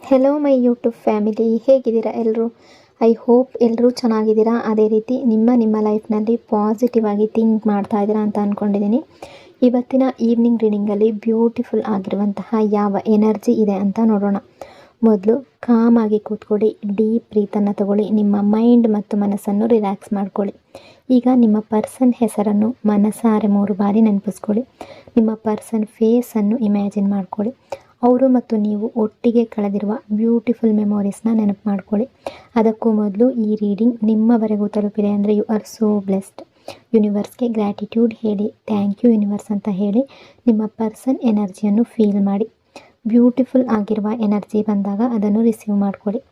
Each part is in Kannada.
ಹೆಲೋ ಮೈ ಯೂಟ್ಯೂಬ್ ಫ್ಯಾಮಿಲಿ, ಹೇಗಿದ್ದೀರಾ ಎಲ್ಲರೂ? ಐ ಹೋಪ್ ಎಲ್ಲರೂ ಚೆನ್ನಾಗಿದ್ದೀರಾ. ಅದೇ ರೀತಿ ನಿಮ್ಮ ಲೈಫ್ನಲ್ಲಿ ಪಾಸಿಟಿವ್ ಆಗಿ ಥಿಂಕ್ ಮಾಡ್ತಾ ಇದ್ದೀರಾ ಅಂತ ಅಂದ್ಕೊಂಡಿದ್ದೀನಿ. ಇವತ್ತಿನ ಈವ್ನಿಂಗ್ ರೀಡಿಂಗಲ್ಲಿ ಬ್ಯೂಟಿಫುಲ್ ಆಗಿರುವಂತಹ ಯಾವ ಎನರ್ಜಿ ಇದೆ ಅಂತ ನೋಡೋಣ. ಮೊದಲು ಕಾಮಾಗಿ ಕೂತ್ಕೊಳ್ಳಿ, ಡೀಪ್ ಬ್ರೀತನ್ನು ತಗೊಳ್ಳಿ, ನಿಮ್ಮ ಮೈಂಡ್ ಮತ್ತು ಮನಸ್ಸನ್ನು ರಿಲ್ಯಾಕ್ಸ್ ಮಾಡ್ಕೊಳ್ಳಿ. ಈಗ ನಿಮ್ಮ ಪರ್ಸನ್ ಹೆಸರನ್ನು ಮನಸಾರೆ 3 ಬಾರಿ ನೆನಪಿಸ್ಕೊಳ್ಳಿ. ನಿಮ್ಮ ಪರ್ಸನ್ ಫೇಸನ್ನು ಇಮ್ಯಾಜಿನ್ ಮಾಡ್ಕೊಳ್ಳಿ. ಅವರು ಮತ್ತು ನೀವು ಒಟ್ಟಿಗೆ ಕಳೆದಿರುವ ಬ್ಯೂಟಿಫುಲ್ ಮೆಮೊರೀಸ್ನ ನೆನಪು ಮಾಡ್ಕೊಳ್ಳಿ. ಅದಕ್ಕೂ ಮೊದಲು ಈ ರೀಡಿಂಗ್ ನಿಮ್ಮವರೆಗೂ ತಲುಪಿದೆ ಅಂದರೆ ಯು ಆರ್ ಸೋ ಬ್ಲೆಸ್ಡ್. ಯೂನಿವರ್ಸ್ಗೆ ಗ್ರ್ಯಾಟಿಟ್ಯೂಡ್ ಹೇಳಿ, ಥ್ಯಾಂಕ್ ಯು ಯೂನಿವರ್ಸ್ ಅಂತ ಹೇಳಿ ನಿಮ್ಮ ಪರ್ಸನ್ ಎನರ್ಜಿಯನ್ನು ಫೀಲ್ ಮಾಡಿ. ಬ್ಯೂಟಿಫುಲ್ ಆಗಿರುವ ಎನರ್ಜಿ ಬಂದಾಗ ಅದನ್ನು ರಿಸೀವ್ ಮಾಡ್ಕೊಳ್ಳಿ.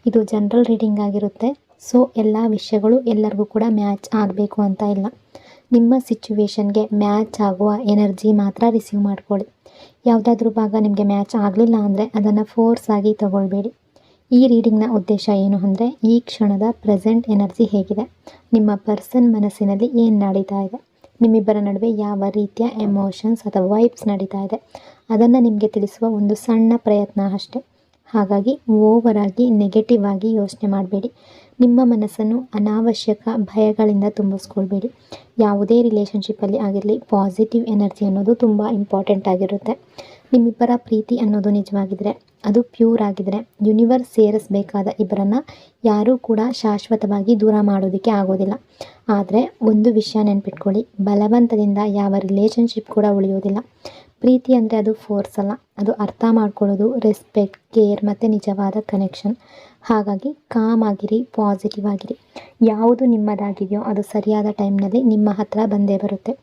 ಇದು ಜನರಲ್ ರೀಡಿಂಗ್ ಆಗಿರುತ್ತೆ. ಸೊ ಎಲ್ಲ ವಿಷಯಗಳು ಎಲ್ಲರಿಗೂ ಕೂಡ ಮ್ಯಾಚ್ ಆಗಬೇಕು ಅಂತ ಇಲ್ಲ. ನಿಮ್ಮ ಸಿಚುವೇಶನ್ಗೆ ಮ್ಯಾಚ್ ಆಗುವ ಎನರ್ಜಿ ಮಾತ್ರ ರಿಸೀವ್ ಮಾಡ್ಕೊಳ್ಳಿ. ಯಾವುದಾದ್ರೂ ಭಾಗ ನಿಮಗೆ ಮ್ಯಾಚ್ ಆಗಲಿಲ್ಲ ಅಂದರೆ ಅದನ್ನು ಫೋರ್ಸ್ ಆಗಿ ತಗೊಳ್ಬೇಡಿ. ಈ ರೀಡಿಂಗ್ನ ಉದ್ದೇಶ ಏನು ಅಂದರೆ, ಈ ಕ್ಷಣದ ಪ್ರೆಸೆಂಟ್ ಎನರ್ಜಿ ಹೇಗಿದೆ, ನಿಮ್ಮ ಪರ್ಸನ್ ಮನಸ್ಸಿನಲ್ಲಿ ಏನು ನಡೀತಾ ಇದೆ, ನಿಮ್ಮಿಬ್ಬರ ನಡುವೆ ಯಾವ ರೀತಿಯ ಎಮೋಷನ್ಸ್ ಅಥವಾ ವೈಬ್ಸ್ ನಡೀತಾ ಇದೆ, ಅದನ್ನು ನಿಮಗೆ ತಿಳಿಸುವ ಒಂದು ಸಣ್ಣ ಪ್ರಯತ್ನ ಅಷ್ಟೆ. ಹಾಗಾಗಿ ಓವರ್ ಆಗಿ ನೆಗೆಟಿವ್ ಆಗಿ ಯೋಚನೆ ಮಾಡಬೇಡಿ. ನಿಮ್ಮ ಮನಸ್ಸನ್ನು ಅನಾವಶ್ಯಕ ಭಯಗಳಿಂದ ತುಂಬಿಸ್ಕೊಳ್ಬೇಡಿ. ಯಾವುದೇ ರಿಲೇಷನ್ಶಿಪ್ಪಲ್ಲಿ ಆಗಿರಲಿ, ಪಾಸಿಟಿವ್ ಎನರ್ಜಿ ಅನ್ನೋದು ತುಂಬ ಇಂಪಾರ್ಟೆಂಟ್ ಆಗಿರುತ್ತೆ. ನಿಮ್ಮಿಬ್ಬರ ಪ್ರೀತಿ ಅನ್ನೋದು ನಿಜವಾಗಿದ್ದರೆ, ಅದು ಪ್ಯೂರ್ ಆಗಿದ್ದರೆ, ಯೂನಿವರ್ಸ್ ಸೇರಿಸಬೇಕಾದ ಇಬ್ಬರನ್ನು ಯಾರೂ ಕೂಡ ಶಾಶ್ವತವಾಗಿ ದೂರ ಮಾಡೋದಕ್ಕೆ ಆಗೋದಿಲ್ಲ. ಆದರೆ ಒಂದು ವಿಷಯ ನೆನ್ಪಿಟ್ಕೊಳ್ಳಿ, ಬಲವಂತದಿಂದ ಯಾವ ರಿಲೇಷನ್ಶಿಪ್ ಕೂಡ ಉಳಿಯೋದಿಲ್ಲ. ಪ್ರೀತಿ ಅಂದರೆ ಅದು ಫೋರ್ಸ್ ಅಲ್ಲ, ಅದು ಅರ್ಥ ಮಾಡ್ಕೊಳ್ಳೋದು, ರೆಸ್ಪೆಕ್ಟ್, ಕೇರ್ ಮತ್ತು ನಿಜವಾದ ಕನೆಕ್ಷನ್. ಹಾಗಾಗಿ ಕಾಮ್ ಆಗಿರಿ, ಪಾಸಿಟಿವ್ ಆಗಿರಿ. ಯಾವುದು ನಿಮ್ಮದಾಗಿದೆಯೋ ಅದು ಸರಿಯಾದ ಟೈಮ್ನಲ್ಲಿ ನಿಮ್ಮ ಹತ್ರ ಬಂದೇ ಬರುತ್ತೆ.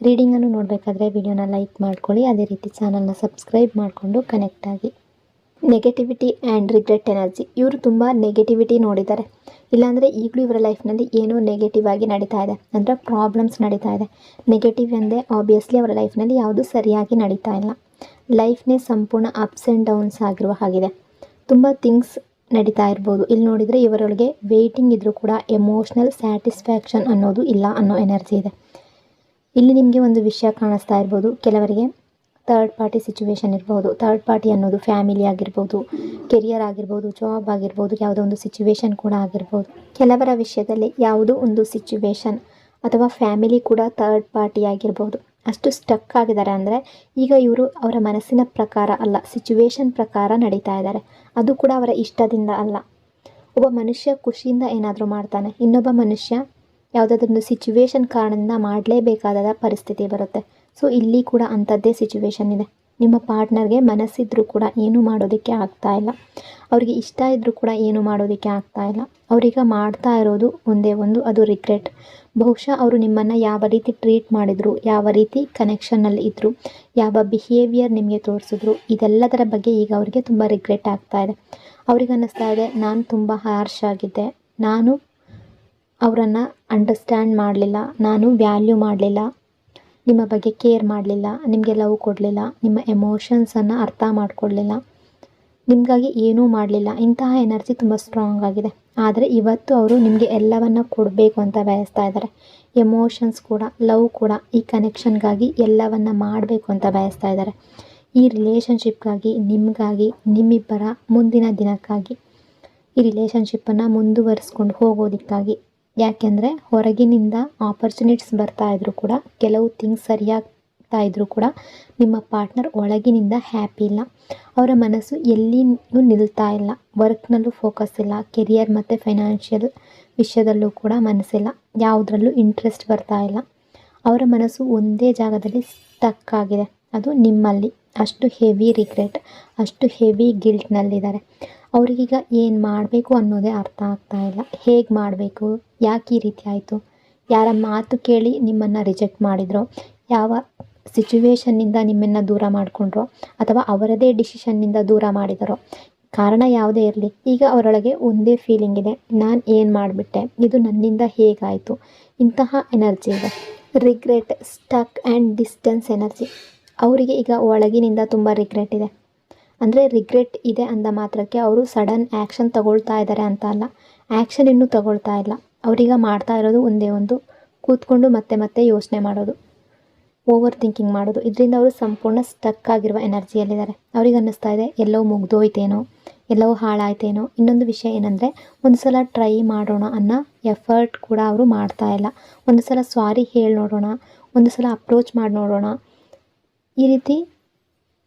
ರೀಡಿಂಗನ್ನು ನೋಡಬೇಕಾದ್ರೆ ವಿಡಿಯೋನ ಲೈಕ್ ಮಾಡ್ಕೊಳ್ಳಿ. ಅದೇ ರೀತಿ ಚಾನಲ್ನ ಸಬ್ಸ್ಕ್ರೈಬ್ ಮಾಡಿಕೊಂಡು ಕನೆಕ್ಟ್ ಆಗಿ. Negativity and regret energy. ಇವರು ತುಂಬ ನೆಗೆಟಿವಿಟಿ ನೋಡಿದ್ದಾರೆ, ಇಲ್ಲಾಂದರೆ ಈಗಲೂ ಇವರ ಲೈಫ್ನಲ್ಲಿ ಏನೋ ನೆಗೆಟಿವ್ ಆಗಿ ನಡೀತಾ ಇದೆ, ಅಂದರೆ ಪ್ರಾಬ್ಲಮ್ಸ್ ನಡೀತಾ ಇದೆ. ನೆಗೆಟಿವ್ ಅಂದರೆ ಆಬ್ವಿಯಸ್ಲಿ ಅವರ ಲೈಫ್ನಲ್ಲಿ ಯಾವುದು ಸರಿಯಾಗಿ ನಡೀತಾ ಇಲ್ಲ. ಲೈಫ್ನೇ ಸಂಪೂರ್ಣ ಅಪ್ಸ್ ಆ್ಯಂಡ್ ಡೌನ್ಸ್ ಆಗಿರುವ ಹಾಗಿದೆ. ತುಂಬ ಥಿಂಗ್ಸ್ ನಡೀತಾ ಇರ್ಬೋದು. ಇಲ್ಲಿ ನೋಡಿದರೆ ಇವರೊಳಗೆ ವೇಟಿಂಗ್ ಇದ್ದರೂ ಕೂಡ ಎಮೋಷ್ನಲ್ ಸ್ಯಾಟಿಸ್ಫ್ಯಾಕ್ಷನ್ ಅನ್ನೋದು ಇಲ್ಲ ಅನ್ನೋ ಎನರ್ಜಿ ಇದೆ. ಇಲ್ಲಿ ನಿಮಗೆ ಒಂದು ವಿಷಯ ಕಾಣಿಸ್ತಾ ಇರ್ಬೋದು, ಕೆಲವರಿಗೆ ಥರ್ಡ್ ಪಾರ್ಟಿ ಸಿಚುವೇಶನ್ ಇರ್ಬೋದು. ಥರ್ಡ್ ಪಾರ್ಟಿ ಅನ್ನೋದು ಫ್ಯಾಮಿಲಿ ಆಗಿರ್ಬೋದು, ಕೆರಿಯರ್ ಆಗಿರ್ಬೋದು, ಜಾಬ್ ಆಗಿರ್ಬೋದು, ಯಾವುದೋ ಒಂದು ಸಿಚುವೇಶನ್ ಕೂಡ ಆಗಿರ್ಬೋದು. ಕೆಲವರ ವಿಷಯದಲ್ಲಿ ಯಾವುದೋ ಒಂದು ಸಿಚುವೇಶನ್ ಅಥವಾ ಫ್ಯಾಮಿಲಿ ಕೂಡ ಥರ್ಡ್ ಪಾರ್ಟಿ ಆಗಿರ್ಬೋದು. ಅಷ್ಟು ಸ್ಟಕ್ ಆಗಿದ್ದಾರೆ ಅಂದರೆ ಈಗ ಇವರು ಅವರ ಮನಸ್ಸಿನ ಪ್ರಕಾರ ಅಲ್ಲ, ಸಿಚುವೇಶನ್ ಪ್ರಕಾರ ನಡೀತಾ ಇದ್ದಾರೆ. ಅದು ಕೂಡ ಅವರ ಇಷ್ಟದಿಂದ ಅಲ್ಲ. ಒಬ್ಬ ಮನುಷ್ಯ ಖುಷಿಯಿಂದ ಏನಾದರೂ ಮಾಡ್ತಾನೆ, ಇನ್ನೊಬ್ಬ ಮನುಷ್ಯ ಯಾವುದಾದ್ರೊಂದು ಸಿಚುವೇಶನ್ ಕಾರಣದಿಂದ ಮಾಡಲೇಬೇಕಾದ ಪರಿಸ್ಥಿತಿ ಬರುತ್ತೆ. ಸೊ ಇಲ್ಲಿ ಕೂಡ ಅಂಥದ್ದೇ ಸಿಚುವೇಶನ್ ಇದೆ. ನಿಮ್ಮ ಪಾರ್ಟ್ನರ್ಗೆ ಮನಸ್ಸಿದ್ರೂ ಕೂಡ ಏನೂ ಮಾಡೋದಕ್ಕೆ ಆಗ್ತಾ ಇಲ್ಲ, ಅವರಿಗೆ ಇಷ್ಟ ಇದ್ದರೂ ಕೂಡ ಏನೂ ಮಾಡೋದಕ್ಕೆ ಆಗ್ತಾ ಇಲ್ಲ. ಅವರೀಗ ಮಾಡ್ತಾ ಇರೋದು ಒಂದೇ ಒಂದು, ಅದು ರಿಗ್ರೆಟ್. ಬಹುಶಃ ಅವರು ನಿಮ್ಮನ್ನು ಯಾವ ರೀತಿ ಟ್ರೀಟ್ ಮಾಡಿದರು, ಯಾವ ರೀತಿ ಕನೆಕ್ಷನ್ನಲ್ಲಿ ಇದ್ದರು, ಯಾವ ಬಿಹೇವಿಯರ್ ನಿಮಗೆ ತೋರಿಸಿದ್ರು, ಇದೆಲ್ಲದರ ಬಗ್ಗೆ ಈಗ ಅವರಿಗೆ ತುಂಬ ರಿಗ್ರೆಟ್ ಆಗ್ತಾ ಇದೆ. ಅವ್ರಿಗೆ ಅನ್ನಿಸ್ತಾ ಇದೆ, ನಾನು ತುಂಬ ಹಾರ್ಶ್ ಆಗಿದ್ದೆ, ನಾನು ಅವರನ್ನು ಅಂಡರ್ಸ್ಟ್ಯಾಂಡ್ ಮಾಡಲಿಲ್ಲ, ನಾನು ವ್ಯಾಲ್ಯೂ ಮಾಡಲಿಲ್ಲ, ನಿಮ್ಮ ಬಗ್ಗೆ ಕೇರ್ ಮಾಡಲಿಲ್ಲ, ನಿಮಗೆ ಲವ್ ಕೊಡಲಿಲ್ಲ, ನಿಮ್ಮ ಎಮೋಷನ್ಸನ್ನು ಅರ್ಥ ಮಾಡ್ಕೊಳ್ಳಲಿಲ್ಲ, ನಿಮಗಾಗಿ ಏನೂ ಮಾಡಲಿಲ್ಲ. ಇಂತಹ ಎನರ್ಜಿ ತುಂಬ ಸ್ಟ್ರಾಂಗ್ ಆಗಿದೆ. ಆದರೆ ಇವತ್ತು ಅವರು ನಿಮಗೆ ಎಲ್ಲವನ್ನು ಕೊಡಬೇಕು ಅಂತ ಬಯಸ್ತಾ ಇದ್ದಾರೆ. ಎಮೋಷನ್ಸ್ ಕೂಡ, ಲವ್ ಕೂಡ, ಈ ಕನೆಕ್ಷನ್ಗಾಗಿ ಎಲ್ಲವನ್ನು ಮಾಡಬೇಕು ಅಂತ ಬಯಸ್ತಾ ಇದ್ದಾರೆ. ಈ ರಿಲೇಷನ್ಶಿಪ್ಗಾಗಿ, ನಿಮಗಾಗಿ, ನಿಮ್ಮಿಬ್ಬರ ಮುಂದಿನ ದಿನಕ್ಕಾಗಿ, ಈ ರಿಲೇಷನ್ಶಿಪ್ಪನ್ನು ಮುಂದುವರಿಸ್ಕೊಂಡು ಹೋಗೋದಕ್ಕಾಗಿ. ಯಾಕೆಂದರೆ ಹೊರಗಿನಿಂದ ಆಪರ್ಚುನಿಟೀಸ್ ಬರ್ತಾ ಇದ್ದರೂ ಕೂಡ, ಕೆಲವು ಥಿಂಗ್ಸ್ ಸರಿಯಾಗ್ತಾ ಇದ್ದರೂ ಕೂಡ ನಿಮ್ಮ ಪಾರ್ಟ್ನರ್ ಒಳಗಿನಿಂದ ಹ್ಯಾಪಿ ಇಲ್ಲ. ಅವರ ಮನಸ್ಸು ಎಲ್ಲಿಯೂ ನಿಲ್ತಾ ಇಲ್ಲ, ವರ್ಕ್ನಲ್ಲೂ ಫೋಕಸ್ ಇಲ್ಲ, ಕೆರಿಯರ್ ಮತ್ತು ಫೈನಾನ್ಷಿಯಲ್ ವಿಷಯದಲ್ಲೂ ಕೂಡ ಮನಸ್ಸಿಲ್ಲ, ಯಾವುದರಲ್ಲೂ ಇಂಟ್ರೆಸ್ಟ್ ಬರ್ತಾ ಇಲ್ಲ. ಅವರ ಮನಸ್ಸು ಒಂದೇ ಜಾಗದಲ್ಲಿ ಸ್ಟಕ್ ಆಗಿದೆ, ಅದು ನಿಮ್ಮಲ್ಲಿ. ಅಷ್ಟು ಹೆವಿ ರಿಗ್ರೆಟ್, ಅಷ್ಟು ಹೆವಿ ಗಿಲ್ಟ್ನಲ್ಲಿದ್ದಾರೆ. ಅವರಿಗೀಗ ಏನು ಮಾಡಬೇಕು ಅನ್ನೋದೇ ಅರ್ಥ ಆಗ್ತಾ ಇಲ್ಲ. ಹೇಗೆ ಮಾಡಬೇಕು, ಯಾಕೆ ಈ ರೀತಿ ಆಯಿತು, ಯಾರ ಮಾತು ಕೇಳಿ ನಿಮ್ಮನ್ನು ರಿಜೆಕ್ಟ್ ಮಾಡಿದ್ರೋ, ಯಾವ ಸಿಚುವೇಶನ್ನಿಂದ ನಿಮ್ಮನ್ನು ದೂರ ಮಾಡಿಕೊಂಡ್ರೋ, ಅಥವಾ ಅವರದೇ ಡಿಸಿಷನ್ನಿಂದ ದೂರ ಮಾಡಿದರೋ, ಕಾರಣ ಯಾವುದೇ ಇರಲಿ, ಈಗ ಅವರೊಳಗೆ ಒಂದೇ ಫೀಲಿಂಗ್ ಇದೆ, ನಾನು ಏನು ಮಾಡಿಬಿಟ್ಟೆ, ಇದು ನನ್ನಿಂದ ಹೇಗಾಯಿತು, ಇಂತಹ ಎನರ್ಜಿ ಇದೆ. Regret, stuck and distance energy. ಅವರಿಗೆ ಈಗ ಒಳಗಿನಿಂದ ತುಂಬ ರಿಗ್ರೆಟ್ ಇದೆ. ಅಂದರೆ ರಿಗ್ರೆಟ್ ಇದೆ ಅಂದ ಮಾತ್ರಕ್ಕೆ ಅವರು ಸಡನ್ ಆ್ಯಕ್ಷನ್ ತಗೊಳ್ತಾ ಇದ್ದಾರೆ ಅಂತ ಅಲ್ಲ, ಆ್ಯಕ್ಷನ್ ಇನ್ನೂ ತಗೊಳ್ತಾ ಇಲ್ಲ. ಅವರೀಗ ಮಾಡ್ತಾ ಇರೋದು ಒಂದೇ ಒಂದು, ಕೂತ್ಕೊಂಡು ಮತ್ತೆ ಮತ್ತೆ ಯೋಚನೆ ಮಾಡೋದು, ಓವರ್ ಥಿಂಕಿಂಗ್ ಮಾಡೋದು. ಇದರಿಂದ ಅವರು ಸಂಪೂರ್ಣ ಸ್ಟಕ್ ಆಗಿರುವ ಎನರ್ಜಿಯಲ್ಲಿದ್ದಾರೆ. ಅವ್ರಿಗೆ ಅನ್ನಿಸ್ತಾ ಇದೆ, ಎಲ್ಲೋ ಮುಗ್ದೋಯ್ತೇನೋ, ಎಲ್ಲವೂ ಹಾಳಾಯ್ತೇನೋ. ಇನ್ನೊಂದು ವಿಷಯ ಏನಂದರೆ, ಒಂದು ಸಲ ಟ್ರೈ ಮಾಡೋಣ ಅನ್ನೋ ಎಫರ್ಟ್ ಕೂಡ ಅವರು ಮಾಡ್ತಾ ಇಲ್ಲ. ಒಂದು ಸಲ ಸಾರಿ ಹೇಳಿ ನೋಡೋಣ, ಒಂದು ಸಲ ಅಪ್ರೋಚ್ ಮಾಡಿ ನೋಡೋಣ, ಈ ರೀತಿ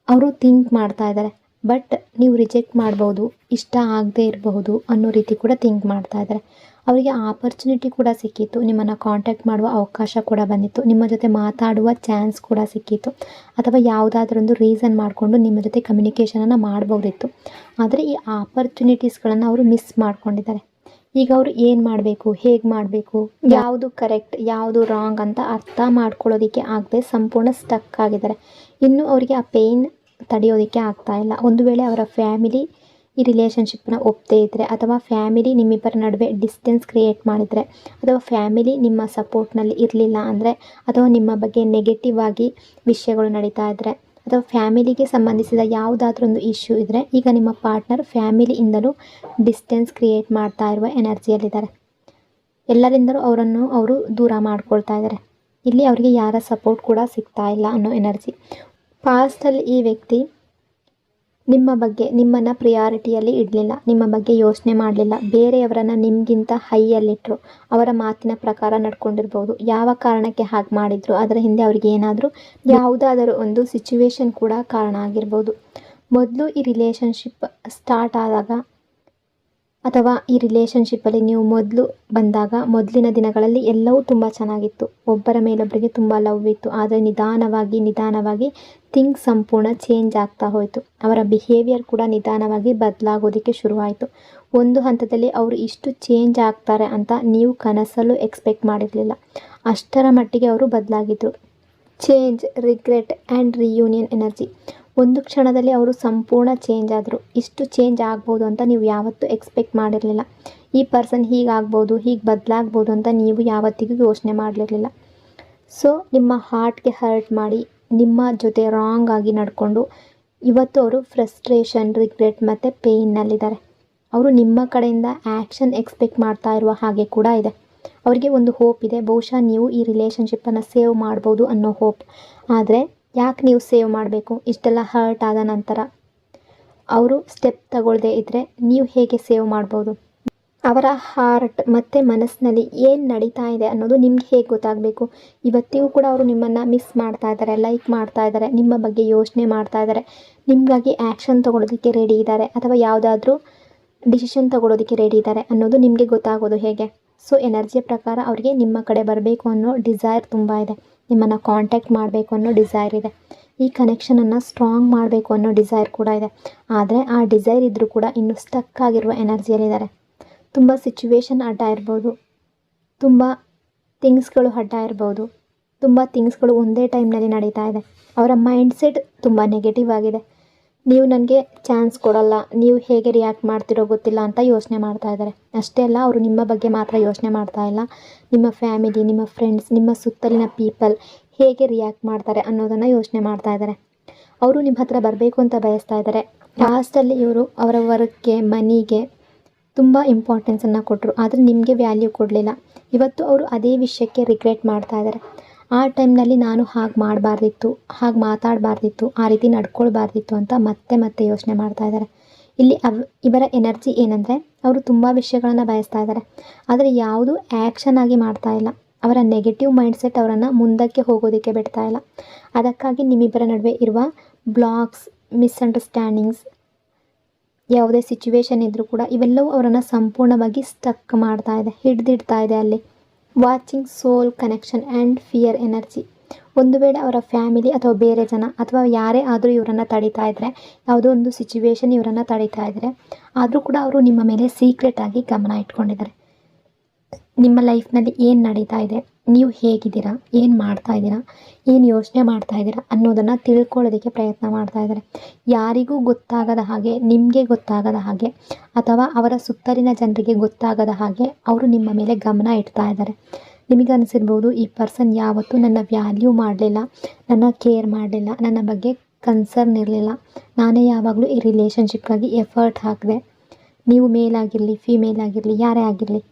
ಅವರು ಥಿಂಕ್ ಮಾಡ್ತಾ ಇದ್ದಾರೆ. ಬಟ್ ನೀವು ರಿಜೆಕ್ಟ್ ಮಾಡ್ಬೋದು, ಇಷ್ಟ ಆಗದೇ ಇರಬಹುದು ಅನ್ನೋ ರೀತಿ ಕೂಡ ಥಿಂಕ್ ಮಾಡ್ತಾ ಇದ್ದಾರೆ. ಅವರಿಗೆ ಆಪರ್ಚುನಿಟಿ ಕೂಡ ಸಿಕ್ಕಿತ್ತು, ನಿಮ್ಮನ್ನು ಕಾಂಟ್ಯಾಕ್ಟ್ ಮಾಡುವ ಅವಕಾಶ ಕೂಡ ಬಂದಿತ್ತು, ನಿಮ್ಮ ಜೊತೆ ಮಾತಾಡುವ ಚಾನ್ಸ್ ಕೂಡ ಸಿಕ್ಕಿತ್ತು, ಅಥವಾ ಯಾವುದಾದ್ರೊಂದು ರೀಸನ್ ಮಾಡಿಕೊಂಡು ನಿಮ್ಮ ಜೊತೆ ಕಮ್ಯುನಿಕೇಷನನ್ನು ಮಾಡ್ಬೋದಿತ್ತು. ಆದರೆ ಈ ಆಪರ್ಚುನಿಟೀಸ್ಗಳನ್ನು ಅವರು ಮಿಸ್ ಮಾಡ್ಕೊಂಡಿದ್ದಾರೆ. ಈಗ ಅವರು ಏನು ಮಾಡಬೇಕು, ಹೇಗೆ ಮಾಡಬೇಕು, ಯಾವುದು ಕರೆಕ್ಟ್ ಯಾವುದು ರಾಂಗ್ ಅಂತ ಅರ್ಥ ಮಾಡ್ಕೊಳ್ಳೋದಕ್ಕೆ ಆಗದೆ ಸಂಪೂರ್ಣ ಸ್ಟಕ್ ಆಗಿದ್ದಾರೆ. ಇನ್ನು ಅವರಿಗೆ ಆ ಪೇಯ್ನ್ ತಡೆಯೋದಕ್ಕೆ ಆಗ್ತಾ ಇಲ್ಲ. ಒಂದು ವೇಳೆ ಅವರ ಫ್ಯಾಮಿಲಿ ಈ ರಿಲೇಷನ್ಶಿಪ್ನ ಒಪ್ಪದೇ ಇದ್ದರೆ, ಅಥವಾ ಫ್ಯಾಮಿಲಿ ನಿಮ್ಮಿಬ್ಬರ ನಡುವೆ ಡಿಸ್ಟೆನ್ಸ್ ಕ್ರಿಯೇಟ್ ಮಾಡಿದರೆ, ಅಥವಾ ಫ್ಯಾಮಿಲಿ ನಿಮ್ಮ ಸಪೋರ್ಟ್ನಲ್ಲಿ ಇರಲಿಲ್ಲ ಅಂದರೆ, ಅಥವಾ ನಿಮ್ಮ ಬಗ್ಗೆ ನೆಗೆಟಿವ್ ಆಗಿ ವಿಷಯಗಳು ನಡೀತಾ ಇದ್ದರೆ, ಅಥವಾ ಫ್ಯಾಮಿಲಿಗೆ ಸಂಬಂಧಿಸಿದ ಯಾವುದಾದ್ರೊಂದು ಇಶ್ಯೂ ಇದ್ದರೆ, ಈಗ ನಿಮ್ಮ ಪಾರ್ಟ್ನರ್ ಫ್ಯಾಮಿಲಿಯಿಂದಲೂ ಡಿಸ್ಟೆನ್ಸ್ ಕ್ರಿಯೇಟ್ ಮಾಡ್ತಾ ಇರುವ ಎನರ್ಜಿಯಲ್ಲಿದ್ದಾರೆ. ಎಲ್ಲರಿಂದಲೂ ಅವರನ್ನು ಅವರು ದೂರ ಮಾಡ್ಕೊಳ್ತಾ ಇದ್ದಾರೆ. ಇಲ್ಲಿ ಅವರಿಗೆ ಯಾರ ಸಪೋರ್ಟ್ ಕೂಡ ಸಿಗ್ತಾ ಇಲ್ಲ ಅನ್ನೋ ಎನರ್ಜಿ. ಪಾಸ್ಟಲ್ಲಿ ಈ ವ್ಯಕ್ತಿ ನಿಮ್ಮ ಬಗ್ಗೆ ನಿಮ್ಮನ್ನು ಪ್ರಿಯಾರಿಟಿಯಲ್ಲಿ ಇಡಲಿಲ್ಲ, ನಿಮ್ಮ ಬಗ್ಗೆ ಯೋಚನೆ ಮಾಡಲಿಲ್ಲ, ಬೇರೆಯವರನ್ನು ನಿಮಗಿಂತ ಹೈಯಲ್ಲಿಟ್ಟರು, ಅವರ ಮಾತಿನ ಪ್ರಕಾರ ನಡ್ಕೊಂಡಿರ್ಬೋದು. ಯಾವ ಕಾರಣಕ್ಕೆ ಹಾಗೆ ಮಾಡಿದ್ರು, ಅದರ ಹಿಂದೆ ಅವ್ರಿಗೆ ಏನಾದರೂ ಯಾವುದಾದರೂ ಒಂದು ಸಿಚುವೇಶನ್ ಕೂಡ ಕಾರಣ ಆಗಿರ್ಬೋದು. ಮೊದಲು ಈ ರಿಲೇಷನ್ಶಿಪ್ ಸ್ಟಾರ್ಟ್ ಆದಾಗ, ಅಥವಾ ಈ ರಿಲೇಷನ್ಶಿಪ್ಪಲ್ಲಿ ನೀವು ಮೊದಲು ಬಂದಾಗ, ಮೊದಲಿನ ದಿನಗಳಲ್ಲಿ ಎಲ್ಲವೂ ತುಂಬ ಚೆನ್ನಾಗಿತ್ತು, ಒಬ್ಬರ ಮೇಲೊಬ್ಬರಿಗೆ ತುಂಬ ಲವ್ ಇತ್ತು. ಆದರೆ ನಿಧಾನವಾಗಿ ಥಿಂಗ್ಸ್ ಸಂಪೂರ್ಣ ಚೇಂಜ್ ಆಗ್ತಾ ಹೋಯಿತು. ಅವರ ಬಿಹೇವಿಯರ್ ಕೂಡ ನಿಧಾನವಾಗಿ ಬದಲಾಗೋದಕ್ಕೆ ಶುರುವಾಯಿತು. ಒಂದು ಹಂತದಲ್ಲಿ ಅವರು ಇಷ್ಟು ಚೇಂಜ್ ಆಗ್ತಾರೆ ಅಂತ ನೀವು ಕನಸಲ್ಲೂ ಎಕ್ಸ್ಪೆಕ್ಟ್ ಮಾಡಿರಲಿಲ್ಲ. ಅಷ್ಟರ ಮಟ್ಟಿಗೆ ಅವರು ಬದಲಾಗಿದ್ದರು. Change, regret and reunion energy. ಒಂದು ಕ್ಷಣದಲ್ಲಿ ಅವರು ಸಂಪೂರ್ಣ ಚೇಂಜ್ ಆದರು. ಇಷ್ಟು ಚೇಂಜ್ ಆಗ್ಬೋದು ಅಂತ ನೀವು ಯಾವತ್ತೂ ಎಕ್ಸ್ಪೆಕ್ಟ್ ಮಾಡಿರಲಿಲ್ಲ. ಈ ಪರ್ಸನ್ ಹೀಗಾಗ್ಬೋದು, ಹೀಗೆ ಬದಲಾಗ್ಬೋದು ಅಂತ ನೀವು ಯಾವತ್ತಿಗೂ ಯೋಚನೆ ಮಾಡಲಿರಲಿಲ್ಲ. ಸೊ ನಿಮ್ಮ ಹಾರ್ಟ್ಗೆ ಹರ್ಟ್ ಮಾಡಿ, ನಿಮ್ಮ ಜೊತೆ ರಾಂಗ್ ಆಗಿ ನಡ್ಕೊಂಡು, ಇವತ್ತು ಅವರು ಫ್ರಸ್ಟ್ರೇಷನ್, ರಿಗ್ರೆಟ್ ಮತ್ತು ಪೇಯ್ನಲ್ಲಿದ್ದಾರೆ. ಅವರು ನಿಮ್ಮ ಕಡೆಯಿಂದ ಆ್ಯಕ್ಷನ್ ಎಕ್ಸ್ಪೆಕ್ಟ್ ಮಾಡ್ತಾ ಇರುವ ಹಾಗೆ ಕೂಡ ಇದೆ. ಅವರಿಗೆ ಒಂದು ಹೋಪ್ ಇದೆ, ಬಹುಶಃ ನೀವು ಈ ರಿಲೇಷನ್ಶಿಪ್ಪನ್ನು ಸೇವ್ ಮಾಡ್ಬೋದು ಅನ್ನೋ ಹೋಪ್. ಆದರೆ ಯಾಕೆ ನೀವು ಸೇವ್ ಮಾಡಬೇಕು? ಇಷ್ಟೆಲ್ಲ ಹರ್ಟ್ ಆದ ನಂತರ ಅವರು ಸ್ಟೆಪ್ ತಗೊಳ್ಳದೇ ಇದ್ದರೆ ನೀವು ಹೇಗೆ ಸೇವ್ ಮಾಡ್ಬೋದು? ಅವರ ಹಾರ್ಟ್ ಮತ್ತು ಮನಸ್ಸಿನಲ್ಲಿ ಏನು ನಡೀತಾ ಇದೆ ಅನ್ನೋದು ನಿಮ್ಗೆ ಹೇಗೆ ಗೊತ್ತಾಗಬೇಕು? ಇವತ್ತಿಗೂ ಕೂಡ ಅವರು ನಿಮ್ಮನ್ನು ಮಿಸ್ ಮಾಡ್ತಾ ಇದ್ದಾರೆ, ಲೈಕ್ ಮಾಡ್ತಾ ಇದ್ದಾರೆ, ನಿಮ್ಮ ಬಗ್ಗೆ ಯೋಚನೆ ಮಾಡ್ತಾ ಇದ್ದಾರೆ, ನಿಮಗಾಗಿ ಆ್ಯಕ್ಷನ್ ತೊಗೊಳೋದಕ್ಕೆ ರೆಡಿ ಇದ್ದಾರೆ, ಅಥವಾ ಯಾವುದಾದ್ರೂ ಡಿಸಿಷನ್ ತೊಗೊಳೋದಕ್ಕೆ ರೆಡಿ ಇದ್ದಾರೆ ಅನ್ನೋದು ನಿಮಗೆ ಗೊತ್ತಾಗೋದು ಹೇಗೆ? ಸೊ ಎನರ್ಜಿಯ ಪ್ರಕಾರ ಅವರಿಗೆ ನಿಮ್ಮ ಕಡೆ ಬರಬೇಕು ಅನ್ನೋ ಡಿಸೈರ್ ತುಂಬ ಇದೆ, ನಿಮ್ಮನ್ನು ಕಾಂಟ್ಯಾಕ್ಟ್ ಮಾಡಬೇಕು ಅನ್ನೋ ಡಿಸೈರ್ ಇದೆ, ಈ ಕನೆಕ್ಷನನ್ನು ಸ್ಟ್ರಾಂಗ್ ಮಾಡಬೇಕು ಅನ್ನೋ ಡಿಸೈರ್ ಕೂಡ ಇದೆ. ಆದರೆ ಆ ಡಿಸೈರ್ ಇದ್ದರೂ ಕೂಡ ಇನ್ನೂ ಸ್ಟಕ್ ಆಗಿರುವ ಎನರ್ಜಿಯಲ್ಲಿದ್ದಾರೆ. ತುಂಬ ಸಿಚುವೇಶನ್ ಅಡ್ಡ ಇರ್ಬೋದು, ತುಂಬ ಥಿಂಗ್ಸ್ಗಳು ಅಡ್ಡ ಇರ್ಬೋದು, ತುಂಬ ಥಿಂಗ್ಸ್ಗಳು ಒಂದೇ ಟೈಮ್ನಲ್ಲಿ ನಡೀತಾ ಇದೆ. ಅವರ ಮೈಂಡ್ಸೆಟ್ ತುಂಬ ನೆಗೆಟಿವ್ ಆಗಿದೆ. ನೀವು ನನಗೆ ಚಾನ್ಸ್ ಕೊಡಲ್ಲ, ನೀವು ಹೇಗೆ ರಿಯಾಕ್ಟ್ ಮಾಡ್ತಿರೋ ಗೊತ್ತಿಲ್ಲ ಅಂತ ಯೋಚನೆ ಮಾಡ್ತಾ ಇದ್ದಾರೆ. ಅಷ್ಟೇ ಅಲ್ಲ, ಅವರು ನಿಮ್ಮ ಬಗ್ಗೆ ಮಾತ್ರ ಯೋಚನೆ ಮಾಡ್ತಾ ಇಲ್ಲ, ನಿಮ್ಮ ಫ್ಯಾಮಿಲಿ, ನಿಮ್ಮ ಫ್ರೆಂಡ್ಸ್, ನಿಮ್ಮ ಸುತ್ತಲಿನ ಪೀಪಲ್ ಹೇಗೆ ರಿಯಾಕ್ಟ್ ಮಾಡ್ತಾರೆ ಅನ್ನೋದನ್ನು ಯೋಚನೆ ಮಾಡ್ತಾ ಇದ್ದಾರೆ. ಅವರು ನಿಮ್ಮ ಹತ್ರ ಬರಬೇಕು ಅಂತ ಬಯಸ್ತಾ ಇದ್ದಾರೆ. ಲಾಸ್ಟಲ್ಲಿ ಇವರು ಅವರ ವರ್ಕ್ಗೆ, ಮನಿಗೆ ತುಂಬ ಇಂಪಾರ್ಟೆನ್ಸನ್ನು ಕೊಟ್ಟರು, ಆದರೆ ನಿಮಗೆ ವ್ಯಾಲ್ಯೂ ಕೊಡಲಿಲ್ಲ. ಇವತ್ತು ಅವರು ಅದೇ ವಿಷಯಕ್ಕೆ ರಿಗ್ರೆಟ್ ಮಾಡ್ತಾ ಇದ್ದಾರೆ. ಆ ಟೈಮ್ನಲ್ಲಿ ನಾನು ಹಾಗೆ ಮಾಡಬಾರ್ದಿತ್ತು, ಹಾಗೆ ಮಾತಾಡಬಾರ್ದಿತ್ತು, ಆ ರೀತಿ ನಡ್ಕೊಳ್ಬಾರ್ದಿತ್ತು ಅಂತ ಮತ್ತೆ ಯೋಚನೆ ಮಾಡ್ತಾ ಇದ್ದಾರೆ. ಇಲ್ಲಿ ಇವರ ಎನರ್ಜಿ ಏನಂದರೆ, ಅವರು ತುಂಬ ವಿಷಯಗಳನ್ನು ಬಯಸ್ತಾ ಇದ್ದಾರೆ, ಆದರೆ ಯಾವುದು ಆ್ಯಕ್ಷನ್ ಆಗಿ ಮಾಡ್ತಾ ಇಲ್ಲ. ಅವರ ನೆಗೆಟಿವ್ ಮೈಂಡ್ಸೆಟ್ ಅವರನ್ನು ಮುಂದಕ್ಕೆ ಹೋಗೋದಕ್ಕೆ ಬಿಡ್ತಾ ಇಲ್ಲ. ಅದಕ್ಕಾಗಿ ನಿಮ್ಮಿಬ್ಬರ ನಡುವೆ ಇರುವ ಬ್ಲಾಕ್ಸ್, ಮಿಸ್ಅಂಡರ್ಸ್ಟ್ಯಾಂಡಿಂಗ್ಸ್, ಯಾವುದೇ ಸಿಚುವೇಶನ್ ಇದ್ದರೂ ಕೂಡ ಇವೆಲ್ಲವೂ ಅವರನ್ನು ಸಂಪೂರ್ಣವಾಗಿ ಸ್ಟಕ್ ಮಾಡ್ತಾ ಇದೆ, ಹಿಡಿದಿಡ್ತಾ ಇದೆ ಅಲ್ಲಿ. Watching soul connection and fear energy. ಒಂದು ವೇಳೆ ಅವರ ಫ್ಯಾಮಿಲಿ ಅಥವಾ ಬೇರೆ ಜನ ಅಥವಾ ಯಾರೇ ಆದರೂ ಇವರನ್ನು ತಡೀತಾ ಇದ್ದರೆ, ಯಾವುದೋ ಒಂದು ಸಿಚುವೇಶನ್ ಇವರನ್ನು ತಡೀತಾ ಇದ್ದರೆ, ಆದರೂ ಕೂಡ ಅವರು ನಿಮ್ಮ ಮೇಲೆ ಸೀಕ್ರೆಟಾಗಿ ಗಮನ ಇಟ್ಕೊಂಡಿದ್ದಾರೆ. ನಿಮ್ಮ ಲೈಫ್ನಲ್ಲಿ ಏನು ನಡೀತಾ ಇದೆ, ನೀವು ಹೇಗಿದ್ದೀರಾ, ಏನು ಮಾಡ್ತಾ ಇದ್ದೀರಾ, ಏನು ಯೋಚನೆ ಮಾಡ್ತಾ ಇದ್ದೀರಾ ಅನ್ನೋದನ್ನು ತಿಳ್ಕೊಳ್ಳೋದಕ್ಕೆ ಪ್ರಯತ್ನ ಮಾಡ್ತಾ ಇದ್ದಾರೆ. ಯಾರಿಗೂ ಗೊತ್ತಾಗದ ಹಾಗೆ, ನಿಮಗೆ ಗೊತ್ತಾಗದ ಹಾಗೆ, ಅಥವಾ ಅವರ ಸುತ್ತಲಿನ ಜನರಿಗೆ ಗೊತ್ತಾಗದ ಹಾಗೆ ಅವರು ನಿಮ್ಮ ಮೇಲೆ ಗಮನ ಇಡ್ತಾ ಇದ್ದಾರೆ. ನಿಮಗನ್ಸಿರ್ಬೋದು, ಈ ಪರ್ಸನ್ ಯಾವತ್ತೂ ನನ್ನ ವ್ಯಾಲ್ಯೂ ಮಾಡಲಿಲ್ಲ, ನನ್ನ ಕೇರ್ ಮಾಡಲಿಲ್ಲ, ನನ್ನ ಬಗ್ಗೆ ಕನ್ಸರ್ನ್ ಇರಲಿಲ್ಲ, ನಾನೇ ಯಾವಾಗಲೂ ಈ ರಿಲೇಷನ್ಶಿಪ್ಗಾಗಿ ಎಫರ್ಟ್ ಹಾಕಿದೆ, ನೀವು ಮೇಲ್ ಆಗಿರಲಿ ಫೀಮೇಲ್ ಆಗಿರಲಿ ಯಾರೇ ಆಗಿರಲಿ.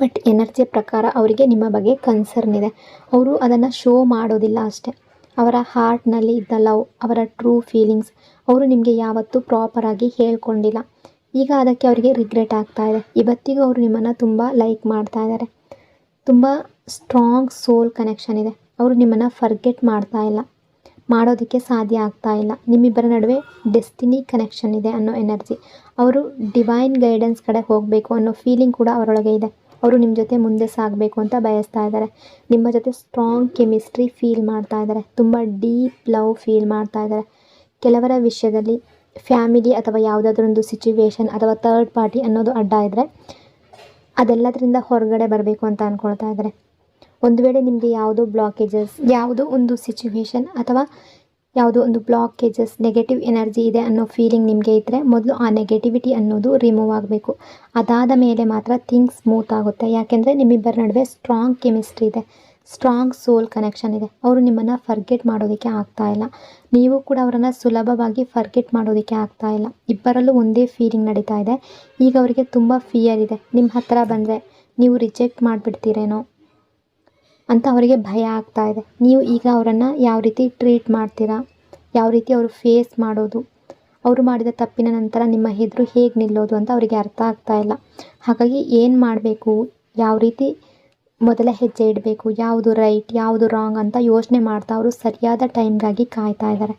ಬಟ್ ಎನರ್ಜಿಯ ಪ್ರಕಾರ ಅವರಿಗೆ ನಿಮ್ಮ ಬಗ್ಗೆ ಕನ್ಸರ್ನ್ ಇದೆ. ಅವರು ಅದನ್ನು ಶೋ ಮಾಡೋದಿಲ್ಲ ಅಷ್ಟೇ. ಅವರ ಹಾರ್ಟ್ನಲ್ಲಿ ಇದ್ದ ಲವ್, ಅವರ ಟ್ರೂ ಫೀಲಿಂಗ್ಸ್, ಅವರು ನಿಮಗೆ ಯಾವತ್ತೂ ಪ್ರಾಪರಾಗಿ ಹೇಳ್ಕೊಂಡಿಲ್ಲ. ಈಗ ಅದಕ್ಕೆ ಅವರಿಗೆ ರಿಗ್ರೆಟ್ ಆಗ್ತಾ ಇದೆ. ಇವತ್ತಿಗೂ ಅವರು ನಿಮ್ಮನ್ನು ತುಂಬ ಲೈಕ್ ಮಾಡ್ತಾ ಇದ್ದಾರೆ. ತುಂಬ ಸ್ಟ್ರಾಂಗ್ ಸೋಲ್ ಕನೆಕ್ಷನ್ ಇದೆ. ಅವರು ನಿಮ್ಮನ್ನು ಫರ್ಗೆಟ್ ಮಾಡ್ತಾ ಇಲ್ಲ, ಮಾಡೋದಕ್ಕೆ ಸಾಧ್ಯ ಆಗ್ತಾ ಇಲ್ಲ. ನಿಮ್ಮಿಬ್ಬರ ನಡುವೆ ಡೆಸ್ಟಿನಿ ಕನೆಕ್ಷನ್ ಇದೆ ಅನ್ನೋ ಎನರ್ಜಿ. ಅವರು ಡಿವೈನ್ ಗೈಡೆನ್ಸ್ ಕಡೆ ಹೋಗಬೇಕು ಅನ್ನೋ ಫೀಲಿಂಗ್ ಕೂಡ ಅವರೊಳಗೆ ಇದೆ. ಅವರು ನಿಮ್ಮ ಜೊತೆ ಮುಂದೆ ಸಾಗಬೇಕು ಅಂತ ಬಯಸ್ತಾ ಇದ್ದಾರೆ. ನಿಮ್ಮ ಜೊತೆ ಸ್ಟ್ರಾಂಗ್ ಕೆಮಿಸ್ಟ್ರಿ ಫೀಲ್ ಮಾಡ್ತಾ ಇದ್ದಾರೆ. ತುಂಬ ಡೀಪ್ ಲವ್ ಫೀಲ್ ಮಾಡ್ತಾ ಇದ್ದಾರೆ. ಕೆಲವರ ವಿಷಯದಲ್ಲಿ ಫ್ಯಾಮಿಲಿ ಅಥವಾ ಯಾವುದಾದ್ರೊಂದು ಸಿಚುವೇಶನ್ ಅಥವಾ ಥರ್ಡ್ ಪಾರ್ಟಿ ಅನ್ನೋದು ಅಡ್ಡ ಇದ್ದರೆ ಅದೆಲ್ಲದರಿಂದ ಹೊರಗಡೆ ಬರಬೇಕು ಅಂತ ಅಂದ್ಕೊಳ್ತಾ ಇದ್ದಾರೆ. ಒಂದು ವೇಳೆ ನಿಮಗೆ ಯಾವುದೋ ಬ್ಲಾಕೇಜಸ್, ಯಾವುದೋ ಒಂದು ಸಿಚುವೇಶನ್ ಅಥವಾ ಯಾವುದೋ ಒಂದು ಬ್ಲಾಕೇಜಸ್, ನೆಗೆಟಿವ್ ಎನರ್ಜಿ ಇದೆ ಅನ್ನೋ ಫೀಲಿಂಗ್ ನಿಮಗೆ ಇದ್ದರೆ ಮೊದಲು ಆ ನೆಗೆಟಿವಿಟಿ ಅನ್ನೋದು ರಿಮೂವ್ ಆಗಬೇಕು. ಅದಾದ ಮೇಲೆ ಮಾತ್ರ ಥಿಂಗ್ಸ್ ಸ್ಮೂತ್ ಆಗುತ್ತೆ. ಯಾಕೆಂದರೆ ನಿಮ್ಮಿಬ್ಬರ ನಡುವೆ ಸ್ಟ್ರಾಂಗ್ ಕೆಮಿಸ್ಟ್ರಿ ಇದೆ, ಸ್ಟ್ರಾಂಗ್ ಸೋಲ್ ಕನೆಕ್ಷನ್ ಇದೆ. ಅವರು ನಿಮ್ಮನ್ನು ಫರ್ಗೆಟ್ ಮಾಡೋದಕ್ಕೆ ಆಗ್ತಾ ಇಲ್ಲ. ನೀವು ಕೂಡ ಅವರನ್ನು ಸುಲಭವಾಗಿ ಫರ್ಗೆಟ್ ಮಾಡೋದಕ್ಕೆ ಆಗ್ತಾ ಇಲ್ಲ. ಇಬ್ಬರಲ್ಲೂ ಒಂದೇ ಫೀಲಿಂಗ್ ನಡೀತಾ ಇದೆ. ಈಗ ಅವರಿಗೆ ತುಂಬ ಫಿಯರ್ ಇದೆ. ನಿಮ್ಮ ಹತ್ತಿರ ಬಂದರೆ ನೀವು ರಿಜೆಕ್ಟ್ ಮಾಡಿಬಿಡ್ತೀರೇನೋ ಅಂತ ಅವರಿಗೆ ಭಯ ಆಗ್ತಾ ಇದೆ. ನೀವು ಈಗ ಅವರನ್ನು ಯಾವ ರೀತಿ ಟ್ರೀಟ್ ಮಾಡ್ತೀರಾ, ಯಾವ ರೀತಿ ಅವರು ಫೇಸ್ ಮಾಡೋದು, ಅವರು ಮಾಡಿದ ತಪ್ಪಿನ ನಂತರ ನಿಮ್ಮ ಎದುರು ಹೇಗೆ ನಿಲ್ಲೋದು ಅಂತ ಅವರಿಗೆ ಅರ್ಥ ಆಗ್ತಾ ಇಲ್ಲ. ಹಾಗಾಗಿ ಏನು ಮಾಡಬೇಕು, ಯಾವ ರೀತಿ ಮೊದಲ ಹೆಜ್ಜೆ ಇಡಬೇಕು, ಯಾವುದು ರೈಟ್ ಯಾವುದು ರಾಂಗ್ ಅಂತ ಯೋಚನೆ ಮಾಡ್ತಾ ಅವರು ಸರಿಯಾದ ಟೈಮ್ಗಾಗಿ ಕಾಯ್ತಾ ಇದ್ದಾರೆ.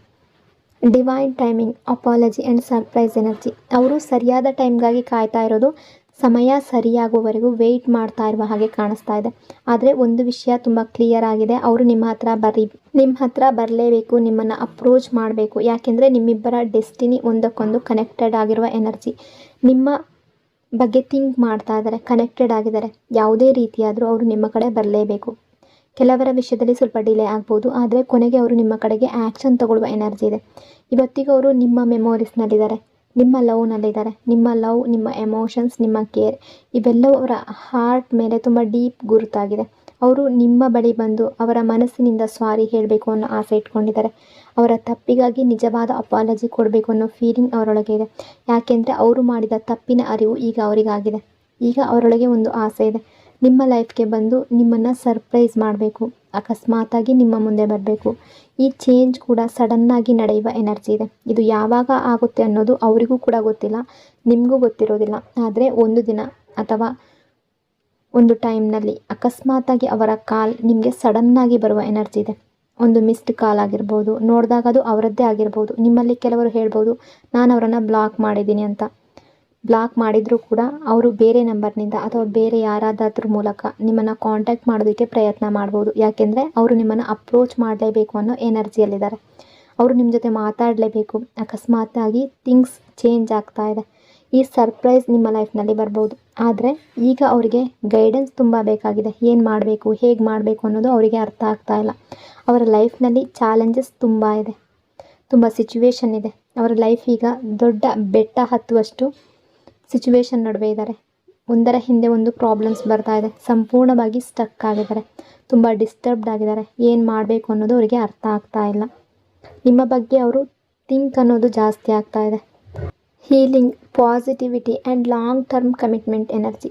Divine timing, apology and surprise energy. ಅವರು ಸರಿಯಾದ ಟೈಮ್ಗಾಗಿ ಕಾಯ್ತಾ ಇರೋದು. ಸಮಯ ಸರಿಯಾಗುವವರೆಗೂ ವೆಯ್ಟ್ ಮಾಡ್ತಾ ಇರುವ ಹಾಗೆ ಕಾಣಿಸ್ತಾ ಇದೆ. ಆದರೆ ಒಂದು ವಿಷಯ ತುಂಬ ಕ್ಲಿಯರ್ ಆಗಿದೆ. ಅವರು ನಿಮ್ಮ ಹತ್ರ ಬರಲೇಬೇಕು, ನಿಮ್ಮನ್ನು ಅಪ್ರೋಚ್ ಮಾಡಬೇಕು. ಯಾಕೆಂದರೆ ನಿಮ್ಮಿಬ್ಬರ ಡೆಸ್ಟಿನಿ ಒಂದಕ್ಕೊಂದು ಕನೆಕ್ಟೆಡ್ ಆಗಿರುವ ಎನರ್ಜಿ. ನಿಮ್ಮ ಬಗ್ಗೆ ಥಿಂಕ್ ಮಾಡ್ತಾ ಇದ್ದಾರೆ, ಕನೆಕ್ಟೆಡ್ ಆಗಿದ್ದಾರೆ. ಯಾವುದೇ ರೀತಿಯಾದರೂ ಅವರು ನಿಮ್ಮ ಕಡೆ ಬರಲೇಬೇಕು. ಕೆಲವರ ವಿಷಯದಲ್ಲಿ ಸ್ವಲ್ಪ ಡಿಲೇ ಆಗ್ಬೋದು, ಆದರೆ ಕೊನೆಗೆ ಅವರು ನಿಮ್ಮ ಕಡೆಗೆ ಆ್ಯಕ್ಷನ್ ತಗೊಳ್ಳುವ ಎನರ್ಜಿ ಇದೆ. ಇವತ್ತಿಗೂ ಅವರು ನಿಮ್ಮ ಮೆಮೊರೀಸ್ನಲ್ಲಿದ್ದಾರೆ, ನಿಮ್ಮ ಲವ್ನಲ್ಲಿದ್ದಾರೆ. ನಿಮ್ಮ ಲವ್, ನಿಮ್ಮ ಎಮೋಷನ್ಸ್, ನಿಮ್ಮ ಕೇರ್ ಇವೆಲ್ಲವೂ ಅವರ ಹಾರ್ಟ್ ಮೇಲೆ ತುಂಬ ಡೀಪ್ ಗುರುತಾಗಿದೆ. ಅವರು ನಿಮ್ಮ ಬಳಿ ಬಂದು ಅವರ ಮನಸ್ಸಿನಿಂದ ಸಾರಿ ಹೇಳಬೇಕು ಅನ್ನೋ ಆಸೆ ಇಟ್ಕೊಂಡಿದ್ದಾರೆ. ಅವರ ತಪ್ಪಿಗಾಗಿ ನಿಜವಾದ ಅಪಾಲಜಿ ಕೊಡಬೇಕು ಅನ್ನೋ ಫೀಲಿಂಗ್ ಅವರೊಳಗೆ ಇದೆ. ಯಾಕೆಂದರೆ ಅವರು ಮಾಡಿದ ತಪ್ಪಿನ ಅರಿವು ಈಗ ಅವರಿಗಾಗಿದೆ. ಈಗ ಅವರೊಳಗೆ ಒಂದು ಆಸೆ ಇದೆ, ನಿಮ್ಮ ಲೈಫ್ಗೆ ಬಂದು ನಿಮ್ಮನ್ನು ಸರ್ಪ್ರೈಸ್ ಮಾಡಬೇಕು, ಅಕಸ್ಮಾತಾಗಿ ನಿಮ್ಮ ಮುಂದೆ ಬರಬೇಕು. ಈ ಚೇಂಜ್ ಕೂಡ ಸಡನ್ನಾಗಿ ನಡೆಯುವ ಎನರ್ಜಿ ಇದೆ. ಇದು ಯಾವಾಗ ಆಗುತ್ತೆ ಅನ್ನೋದು ಅವರಿಗೂ ಕೂಡ ಗೊತ್ತಿಲ್ಲ, ನಿಮಗೂ ಗೊತ್ತಿರೋದಿಲ್ಲ. ಆದರೆ ಒಂದು ದಿನ ಅಥವಾ ಒಂದು ಟೈಮ್ನಲ್ಲಿ ಅಕಸ್ಮಾತಾಗಿ ಅವರ ಕಾಲ್ ನಿಮಗೆ ಸಡನ್ನಾಗಿ ಬರುವ ಎನರ್ಜಿ ಇದೆ. ಒಂದು ಮಿಸ್ಡ್ ಕಾಲ್ ಆಗಿರ್ಬೋದು, ನೋಡಿದಾಗ ಅದು ಅವರದ್ದೇ ಆಗಿರ್ಬೋದು. ನಿಮ್ಮಲ್ಲಿ ಕೆಲವರು ಹೇಳ್ಬೋದು, ನಾನು ಅವರನ್ನು ಬ್ಲಾಕ್ ಮಾಡಿದ್ದೀನಿ ಅಂತ. ಬ್ಲಾಕ್ ಮಾಡಿದರೂ ಕೂಡ ಅವರು ಬೇರೆ ನಂಬರ್ನಿಂದ ಅಥವಾ ಬೇರೆ ಯಾರಾದಾದ್ರ ಮೂಲಕ ನಿಮ್ಮನ್ನು ಕಾಂಟ್ಯಾಕ್ಟ್ ಮಾಡೋದಕ್ಕೆ ಪ್ರಯತ್ನ ಮಾಡ್ಬೋದು. ಯಾಕೆಂದರೆ ಅವರು ನಿಮ್ಮನ್ನು ಅಪ್ರೋಚ್ ಮಾಡಲೇಬೇಕು ಅನ್ನೋ ಎನರ್ಜಿಯಲ್ಲಿದ್ದಾರೆ. ಅವರು ನಿಮ್ಮ ಜೊತೆ ಮಾತಾಡಲೇಬೇಕು. ಅಕಸ್ಮಾತಾಗಿ ಥಿಂಗ್ಸ್ ಚೇಂಜ್ ಆಗ್ತಾ ಇದೆ. ಈ ಸರ್ಪ್ರೈಸ್ ನಿಮ್ಮ ಲೈಫ್ನಲ್ಲಿ ಬರ್ಬೋದು. ಆದರೆ ಈಗ ಅವರಿಗೆ ಗೈಡೆನ್ಸ್ ತುಂಬ ಬೇಕಾಗಿದೆ. ಏನು ಮಾಡಬೇಕು, ಹೇಗೆ ಮಾಡಬೇಕು ಅನ್ನೋದು ಅವರಿಗೆ ಅರ್ಥ ಆಗ್ತಾ ಇಲ್ಲ. ಅವರ ಲೈಫ್ನಲ್ಲಿ ಚಾಲೆಂಜಸ್ ತುಂಬ ಇದೆ, ತುಂಬ ಸಿಚುವೇಶನ್ ಇದೆ. ಅವರ ಲೈಫ್ ಈಗ ದೊಡ್ಡ ಬೆಟ್ಟ ಹತ್ತುವಷ್ಟು ಸಿಚುವೇಶನ್ ನಡುವೆ ಇದ್ದಾರೆ. ಒಂದರ ಹಿಂದೆ ಒಂದು ಪ್ರಾಬ್ಲಮ್ಸ್ ಬರ್ತಾ ಇದೆ. ಸಂಪೂರ್ಣವಾಗಿ ಸ್ಟಕ್ ಆಗಿದ್ದಾರೆ, ತುಂಬ ಡಿಸ್ಟರ್ಬ್ಡ್ ಆಗಿದ್ದಾರೆ. ಏನು ಮಾಡಬೇಕು ಅನ್ನೋದು ಅವರಿಗೆ ಅರ್ಥ ಆಗ್ತಾ ಇಲ್ಲ. ನಿಮ್ಮ ಬಗ್ಗೆ ಅವರು ಥಿಂಕ್ ಅನ್ನೋದು ಜಾಸ್ತಿ ಆಗ್ತಾ ಇದೆ. Healing, positivity and long term commitment energy.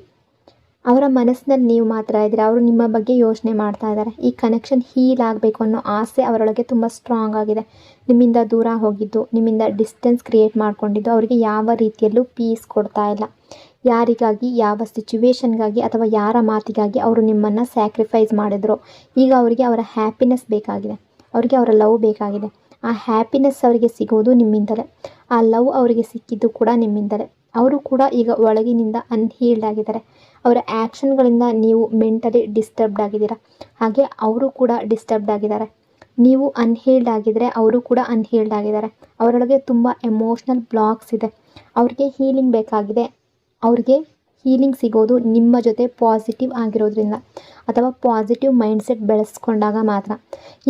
ಅವರ ಮನಸ್ಸಿನಲ್ಲಿ ನೀವು ಮಾತ್ರ ಇದ್ದೀರಾ. ಅವರು ನಿಮ್ಮ ಬಗ್ಗೆ ಯೋಚನೆ ಮಾಡ್ತಾ ಇದ್ದಾರೆ. ಈ ಕನೆಕ್ಷನ್ ಹೀಲ್ ಆಗಬೇಕು ಅನ್ನೋ ಆಸೆ ಅವರೊಳಗೆ ತುಂಬ ಸ್ಟ್ರಾಂಗ್ ಆಗಿದೆ. ನಿಮ್ಮಿಂದ ದೂರ ಹೋಗಿದ್ದು, ನಿಮ್ಮಿಂದ ಡಿಸ್ಟೆನ್ಸ್ ಕ್ರಿಯೇಟ್ ಮಾಡ್ಕೊಂಡಿದ್ದು ಅವರಿಗೆ ಯಾವ ರೀತಿಯಲ್ಲೂ ಪೀಸ್ ಕೊಡ್ತಾ ಇಲ್ಲ. ಯಾರಿಗಾಗಿ, ಯಾವ ಸಿಚುವೇಶನ್ಗಾಗಿ ಅಥವಾ ಯಾರ ಮಾತಿಗಾಗಿ ಅವರು ನಿಮ್ಮನ್ನು ಸ್ಯಾಕ್ರಿಫೈಸ್ ಮಾಡಿದ್ರು, ಈಗ ಅವರಿಗೆ ಅವರ ಹ್ಯಾಪಿನೆಸ್ ಬೇಕಾಗಿದೆ. ಅವರಿಗೆ ಅವರ ಲವ್ ಬೇಕಾಗಿದೆ. ಆ ಹ್ಯಾಪಿನೆಸ್ ಅವರಿಗೆ ಸಿಗೋದು ನಿಮ್ಮಿಂದಲೇ. ಆ ಲವ್ ಅವರಿಗೆ ಸಿಕ್ಕಿದ್ದು ಕೂಡ ನಿಮ್ಮಿಂದಲೇ. ಅವರು ಕೂಡ ಈಗ ಒಳಗಿನಿಂದ ಅನ್ಹೀಲ್ಡ್ ಆಗಿದ್ದಾರೆ. ಅವರ ಆ್ಯಕ್ಷನ್ಗಳಿಂದ ನೀವು ಮೆಂಟಲಿ ಡಿಸ್ಟರ್ಬ್ಡ್ ಆಗಿದ್ದೀರಾ. ಹಾಗೆ ಅವರು ಕೂಡ ಡಿಸ್ಟರ್ಬ್ಡ್ ಆಗಿದ್ದಾರೆ. ನೀವು ಅನ್ಹೀಲ್ಡ್ ಆಗಿದ್ದರೆ ಅವರು ಕೂಡ ಅನ್ಹೀಲ್ಡ್ ಆಗಿದ್ದಾರೆ. ಅವರೊಳಗೆ ತುಂಬ ಎಮೋಷ್ನಲ್ ಬ್ಲಾಕ್ಸ್ ಇದೆ. ಅವ್ರಿಗೆ ಹೀಲಿಂಗ್ ಬೇಕಾಗಿದೆ. ಅವ್ರಿಗೆ ಹೀಲಿಂಗ್ ಸಿಗೋದು ನಿಮ್ಮ ಜೊತೆ ಪಾಸಿಟಿವ್ ಆಗಿರೋದ್ರಿಂದ ಅಥವಾ ಪಾಸಿಟಿವ್ ಮೈಂಡ್ಸೆಟ್ ಬೆಳೆಸ್ಕೊಂಡಾಗ ಮಾತ್ರ.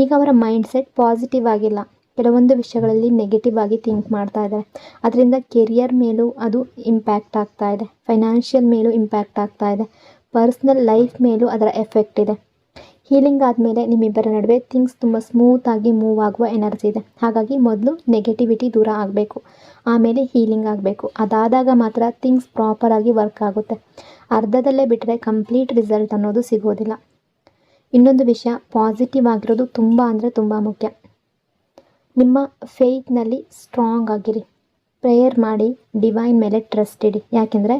ಈಗ ಅವರ ಮೈಂಡ್ಸೆಟ್ ಪಾಸಿಟಿವ್ ಆಗಿಲ್ಲ. ಕೆಲವೊಂದು ವಿಷಯಗಳಲ್ಲಿ ನೆಗೆಟಿವ್ ಆಗಿ ಥಿಂಕ್ ಮಾಡ್ತಾ ಇದ್ದಾರೆ. ಅದರಿಂದ ಕೆರಿಯರ್ ಮೇಲೂ ಅದು ಇಂಪ್ಯಾಕ್ಟ್ ಆಗ್ತಾ ಇದೆ. ಫೈನಾನ್ಷಿಯಲ್ ಮೇಲೂ ಇಂಪ್ಯಾಕ್ಟ್ ಆಗ್ತಾ ಇದೆ. ಪರ್ಸ್ನಲ್ ಲೈಫ್ ಮೇಲೂ ಅದರ ಎಫೆಕ್ಟ್ ಇದೆ. ಹೀಲಿಂಗ್ ಆದಮೇಲೆ ನಿಮ್ಮಿಬ್ಬರ ನಡುವೆ ಥಿಂಗ್ಸ್ ತುಂಬ ಸ್ಮೂತಾಗಿ ಮೂವ್ ಆಗುವ ಎನರ್ಜಿ ಇದೆ. ಹಾಗಾಗಿ ಮೊದಲು ನೆಗೆಟಿವಿಟಿ ದೂರ ಆಗಬೇಕು, ಆಮೇಲೆ ಹೀಲಿಂಗ್ ಆಗಬೇಕು. ಅದಾದಾಗ ಮಾತ್ರ ಥಿಂಗ್ಸ್ ಪ್ರಾಪರಾಗಿ ವರ್ಕ್ ಆಗುತ್ತೆ. ಅರ್ಧದಲ್ಲೇ ಬಿಟ್ಟರೆ ಕಂಪ್ಲೀಟ್ ರಿಸಲ್ಟ್ ಅನ್ನೋದು ಸಿಗೋದಿಲ್ಲ. ಇನ್ನೊಂದು ವಿಷಯ, ಪಾಸಿಟಿವ್ ಆಗಿರೋದು ತುಂಬ ಅಂದರೆ ತುಂಬ ಮುಖ್ಯ. ನಿಮ್ಮ ಫೇತ್ನಲ್ಲಿ ಸ್ಟ್ರಾಂಗ್ ಆಗಿರಿ, ಪ್ರೇಯರ್ ಮಾಡಿ, ಡಿವೈನ್ ಮೇಲೆ ಟ್ರಸ್ಟ್ ಇಡಿ. ಯಾಕೆಂದರೆ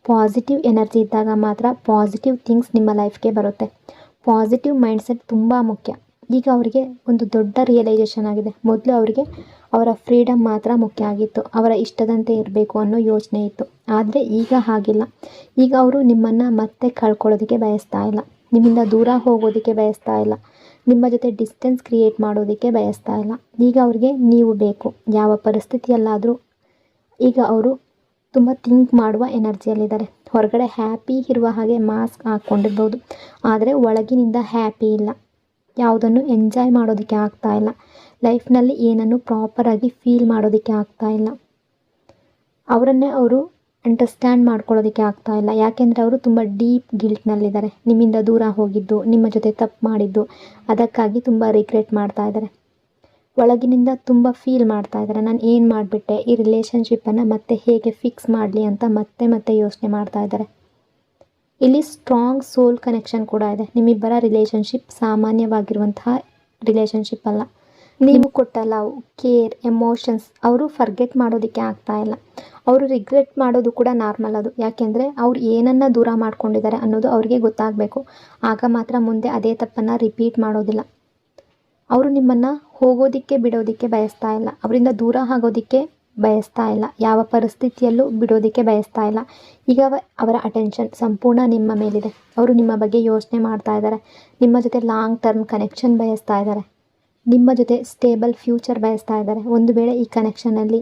ಪಾಸಿಟಿವ್ ಎನರ್ಜಿ ಇದ್ದಾಗ ಮಾತ್ರ ಪಾಸಿಟಿವ್ ಥಿಂಗ್ಸ್ ನಿಮ್ಮ ಲೈಫ್ಗೆ ಬರುತ್ತೆ. ಪಾಸಿಟಿವ್ ಮೈಂಡ್ಸೆಟ್ ತುಂಬ ಮುಖ್ಯ. ಈಗ ಅವರಿಗೆ ಒಂದು ದೊಡ್ಡ ರಿಯಲೈಸೇಷನ್ ಆಗಿದೆ. ಮೊದಲು ಅವರಿಗೆ ಅವರ ಫ್ರೀಡಮ್ ಮಾತ್ರ ಮುಖ್ಯ ಆಗಿತ್ತು, ಅವರ ಇಷ್ಟದಂತೆ ಇರಬೇಕು ಅನ್ನೋ ಯೋಚನೆ ಇತ್ತು. ಆದರೆ ಈಗ ಹಾಗಿಲ್ಲ. ಈಗ ಅವರು ನಿಮ್ಮನ್ನು ಮತ್ತೆ ಕಳ್ಕೊಳ್ಳೋದಕ್ಕೆ ಬಯಸ್ತಾ ಇಲ್ಲ, ನಿಮ್ಮಿಂದ ದೂರ ಹೋಗೋದಕ್ಕೆ ಬಯಸ್ತಾ ಇಲ್ಲ, ನಿಮ್ಮ ಜೊತೆ ಡಿಸ್ಟೆನ್ಸ್ ಕ್ರಿಯೇಟ್ ಮಾಡೋದಕ್ಕೆ ಬಯಸ್ತಾ ಇಲ್ಲ. ಈಗ ಅವ್ರಿಗೆ ನೀವು ಬೇಕು, ಯಾವ ಪರಿಸ್ಥಿತಿಯಲ್ಲಾದರೂ. ಈಗ ಅವರು ತುಂಬ ಥಿಂಕ್ ಮಾಡುವ ಎನರ್ಜಿಯಲ್ಲಿದ್ದಾರೆ. ಹೊರಗಡೆ ಹ್ಯಾಪಿ ಇರುವ ಹಾಗೆ ಮಾಸ್ಕ್ ಹಾಕ್ಕೊಂಡಿರ್ಬೋದು, ಆದರೆ ಒಳಗಿನಿಂದ ಹ್ಯಾಪಿ ಇಲ್ಲ. ಯಾವುದನ್ನು ಎಂಜಾಯ್ ಮಾಡೋದಕ್ಕೆ ಆಗ್ತಾ ಇಲ್ಲ, ಲೈಫ್ನಲ್ಲಿ ಏನನ್ನು ಪ್ರಾಪರಾಗಿ ಫೀಲ್ ಮಾಡೋದಕ್ಕೆ ಆಗ್ತಾ ಇಲ್ಲ. ಅವರನ್ನೇ ಅವರು ಅಂಡರ್ಸ್ಟ್ಯಾಂಡ್ ಮಾಡ್ಕೊಳ್ಳೋದಕ್ಕೆ ಆಗ್ತಾ ಇಲ್ಲ. ಯಾಕೆಂದರೆ ಅವರು ತುಂಬ ಡೀಪ್ ಗಿಲ್ಟ್ನಲ್ಲಿದ್ದಾರೆ. ನಿಮ್ಮಿಂದ ದೂರ ಹೋಗಿದ್ದು, ನಿಮ್ಮ ಜೊತೆ ತಪ್ಪು ಮಾಡಿದ್ದು, ಅದಕ್ಕಾಗಿ ತುಂಬ ರಿಗ್ರೆಟ್ ಮಾಡ್ತಾ ಇದ್ದಾರೆ. ಒಳಗಿನಿಂದ ತುಂಬ ಫೀಲ್ ಮಾಡ್ತಾ ಇದ್ದಾರೆ, ನಾನು ಏನು ಮಾಡಿಬಿಟ್ಟೆ, ಈ ರಿಲೇಷನ್ಶಿಪ್ಪನ್ನು ಮತ್ತೆ ಹೇಗೆ ಫಿಕ್ಸ್ ಮಾಡಲಿ ಅಂತ ಮತ್ತೆ ಯೋಚನೆ ಮಾಡ್ತಾ ಇದ್ದಾರೆ. ಇಲ್ಲಿ ಸ್ಟ್ರಾಂಗ್ ಸೋಲ್ ಕನೆಕ್ಷನ್ ಕೂಡ ಇದೆ. ನಿಮ್ಮಿಬ್ಬರ ರಿಲೇಷನ್ಶಿಪ್ ಸಾಮಾನ್ಯವಾಗಿರುವಂತಹ ರಿಲೇಷನ್ಶಿಪ್ ಅಲ್ಲ. ನೀವು ಕೊಟ್ಟ ಲವ್, ಕೇರ್, ಎಮೋಷನ್ಸ್ ಅವರು ಫರ್ಗೆಟ್ ಮಾಡೋದಕ್ಕೆ ಆಗ್ತಾ ಇಲ್ಲ. ಅವರು ರಿಗ್ರೆಟ್ ಮಾಡೋದು ಕೂಡ ನಾರ್ಮಲ್ ಅದು. ಯಾಕೆಂದರೆ ಅವ್ರು ಏನನ್ನು ದೂರ ಮಾಡ್ಕೊಂಡಿದ್ದಾರೆ ಅನ್ನೋದು ಅವ್ರಿಗೆ ಗೊತ್ತಾಗಬೇಕು. ಆಗ ಮಾತ್ರ ಮುಂದೆ ಅದೇ ತಪ್ಪನ್ನು ರಿಪೀಟ್ ಮಾಡೋದಿಲ್ಲ. ಅವರು ನಿಮ್ಮನ್ನು ಹೋಗೋದಕ್ಕೆ ಬಿಡೋದಕ್ಕೆ ಬಯಸ್ತಾ ಇಲ್ಲ, ಅವರಿಂದ ದೂರ ಆಗೋದಕ್ಕೆ ಬಯಸ್ತಾ ಇಲ್ಲ, ಯಾವ ಪರಿಸ್ಥಿತಿಯಲ್ಲೂ ಬಿಡೋದಕ್ಕೆ ಬಯಸ್ತಾ ಇಲ್ಲ. ಈಗ ಅವರ ಅಟೆನ್ಷನ್ ಸಂಪೂರ್ಣ ನಿಮ್ಮ ಮೇಲಿದೆ. ಅವರು ನಿಮ್ಮ ಬಗ್ಗೆ ಯೋಚನೆ ಮಾಡ್ತಾ ಇದ್ದಾರೆ. ನಿಮ್ಮ ಜೊತೆ ಲಾಂಗ್ ಟರ್ಮ್ ಕನೆಕ್ಷನ್ ಬಯಸ್ತಾ ಇದ್ದಾರೆ, ನಿಮ್ಮ ಜೊತೆ ಸ್ಟೇಬಲ್ ಫ್ಯೂಚರ್ ಬಯಸ್ತಾ ಇದ್ದಾರೆ. ಒಂದು ವೇಳೆ ಈ ಕನೆಕ್ಷನಲ್ಲಿ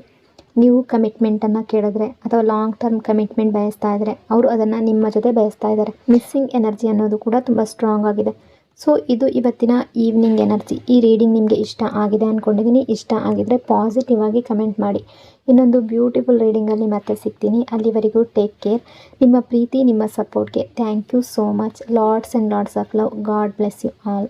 ನೀವು ಕಮಿಟ್ಮೆಂಟನ್ನು ಕೇಳಿದ್ರೆ ಅಥವಾ ಲಾಂಗ್ ಟರ್ಮ್ ಕಮಿಟ್ಮೆಂಟ್ ಬಯಸ್ತಾ ಇದ್ದರೆ ಅವರು ಅದನ್ನು ನಿಮ್ಮ ಜೊತೆ ಬಯಸ್ತಾ ಇದ್ದಾರೆ. ಮಿಸ್ಸಿಂಗ್ ಎನರ್ಜಿ ಅನ್ನೋದು ಕೂಡ ತುಂಬ ಸ್ಟ್ರಾಂಗ್ ಆಗಿದೆ. ಸೊ ಇದು ಇವತ್ತಿನ ಈವ್ನಿಂಗ್ ಎನರ್ಜಿ. ಈ ರೀಡಿಂಗ್ ನಿಮಗೆ ಇಷ್ಟ ಆಗಿದೆ ಅಂದ್ಕೊಂಡಿದ್ದೀನಿ. ಇಷ್ಟ ಆಗಿದರೆ ಪಾಸಿಟಿವ್ ಆಗಿ ಕಮೆಂಟ್ ಮಾಡಿ. ಇನ್ನೊಂದು ಬ್ಯೂಟಿಫುಲ್ ರೀಡಿಂಗಲ್ಲಿ ಮತ್ತೆ ಸಿಗ್ತೀನಿ. ಅಲ್ಲಿವರೆಗೂ ಟೇಕ್ ಕೇರ್. ನಿಮ್ಮ ಪ್ರೀತಿ, ನಿಮ್ಮ ಸಪೋರ್ಟ್ಗೆ thank you so much. Lots and lots of love. God bless you all.